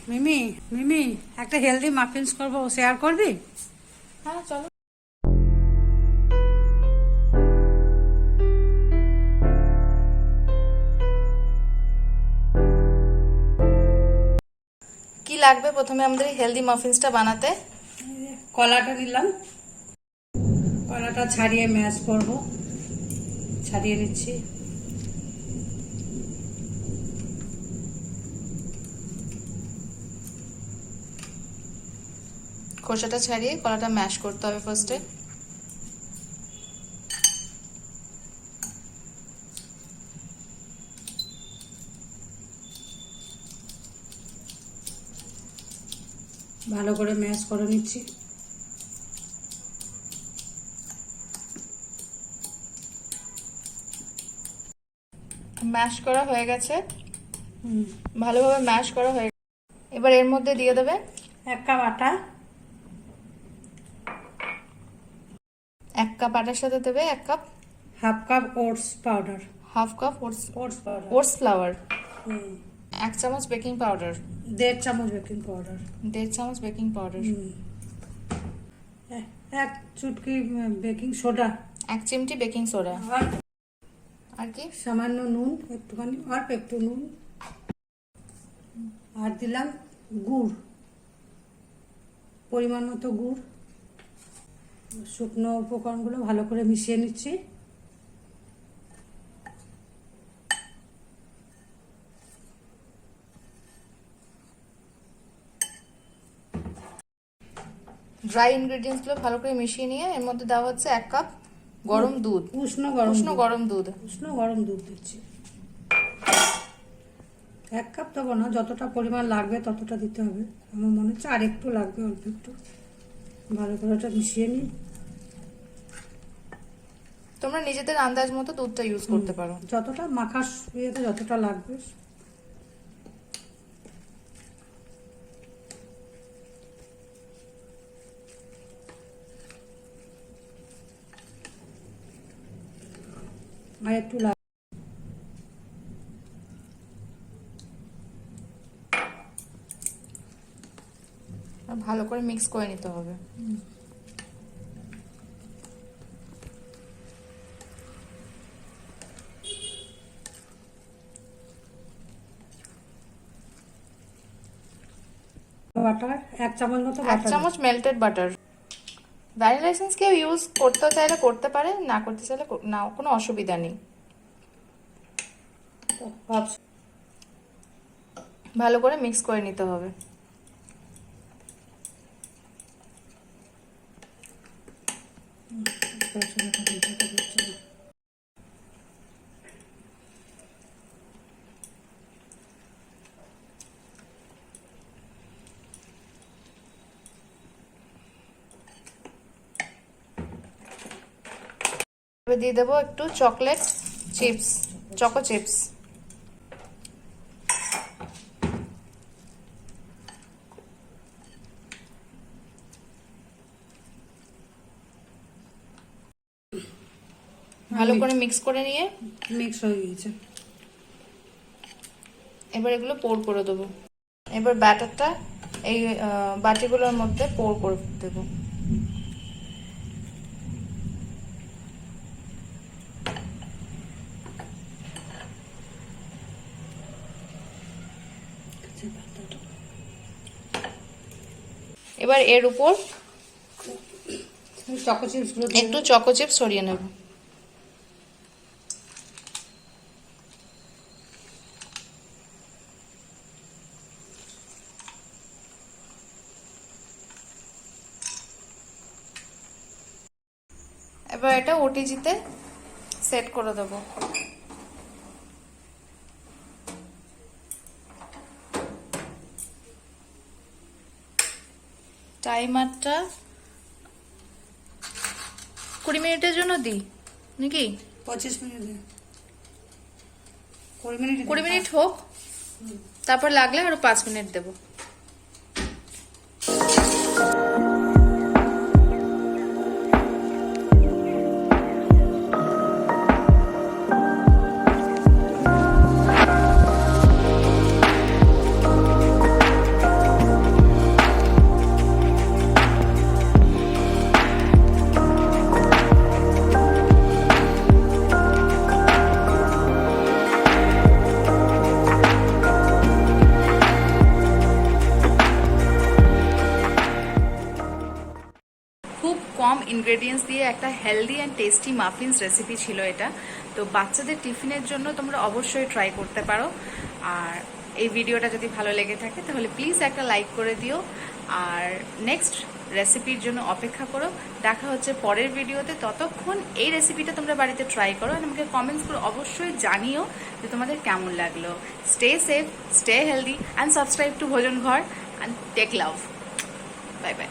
মিমি মিমি একটা healthy muffins করব, share করবি? হ্যাঁ চলো। কি লাগবে প্রথমে আমাদের হেলদি মাফিনসটা বানাতে? কলাটা নিলাম, কলাটা ছাড়িয়ে ম্যাশ করব, ছাড়িয়ে নিচ্ছি। খোসাটা ছাড়িয়ে কলাটা ম্যাশ করতে হবে ফার্স্টে। ভালো করে ম্যাশ করে নিচ্ছি। ম্যাশ করা হয়ে গেছে, ভালোভাবে ম্যাশ করা হয়ে গেছে। এবার এর মধ্যে দিয়ে দেবে 1 কাপ আটা। 1 কাপ আটার সাথে দেবে 1 cup, half cup oats powder, half cup oats powder, oats flower, 1 চামচ বেকিং পাউডার, 1.5 চামচ বেকিং পাউডার, 1.5 চামচ বেকিং পাউডার, 1 চুটকি বেকিং সোডা, 1 চিমটি বেকিং সোডা, আর কি সামান্য নুন, একটুখানি অল্প একটু নুন, আর দিলাম গুড়, পরিমাণ মতো গুড়। শুকনো উপকরণগুলো ভালো করে মিশিয়ে নিচ্ছি। ড্রাই ইনগ্রেডিয়েন্টস গুলো ভালো করে মিশিয়ে নিয়ে এর মধ্যে দেওয়া হচ্ছে 1 কাপ গরম দুধ, উষ্ণ গরম দুধ দিচ্ছি। 1 কাপ দেবো না, যতটা পরিমাণ লাগবে ততটা দিতে হবে। আমার মনে হচ্ছে আর একটু লাগবে, অল্প একটু। ভালো করে ওটা মিশিয়ে নিই। তোমরা নিজেদের আন্দাজ মতো দুধটা ইউজ করতে পারো, যতটা মাখা ইয়েতে যতটা লাগবে। আর একটু ভালো করে মিক্স করে নিতে হবে। বাটার 1 চামচ মতো, 1 চামচ মেল্টেড বাটার। ভ্যানিলা এসেন্স কেউ ইউজ করতে চাইলে করতে পারে, না করতে চাইলে না, কোনো অসুবিধা নেই। ভালো করে মিক্স করে নিতে হবে। দিয়ে দেবো একটু চকলেট চিপস, চকো চিপস। ভালো করে মিক্স করে নিয়ে মিক্স হয়ে গিয়েছে। এবার এগুলো পোর করে দেবো। এবার ব্যাটারটা এই বাটিগুলোর মধ্যে পোর করে দেবো। এবার এর উপর একটু চকো চিপস ছড়িয়ে নেব। এবার এটা ওটিজিতে সেট করে দেবো। টাইমারটা 20 মিনিটের জন্য দিই নাকি? 25 মিনিট, 20 মিনিট হোক, তারপর লাগলে আরো 5 মিনিট দেবো। ইনগ্রেডিয়েন্টস দিয়ে একটা healthy and tasty muffins recipe ছিল এটা। তো বাচ্চাদের টিফিনের জন্য তোমরা অবশ্যই ট্রাই করতে পারো। আর এই ভিডিওটা যদি ভালো লেগে থাকে তাহলে প্লিজ একটা লাইক করে দিও, আর নেক্সট রেসিপির জন্য অপেক্ষা করো। দেখা হচ্ছে পরের ভিডিওতে। ততক্ষণ এই রেসিপিটা তোমরা বাড়িতে ট্রাই করো আর আমাকে কমেন্টস করে অবশ্যই জানিও যে তোমাদের কেমন লাগলো। Stay safe, stay healthy and subscribe to Bhojon Ghor and take love. Bye by.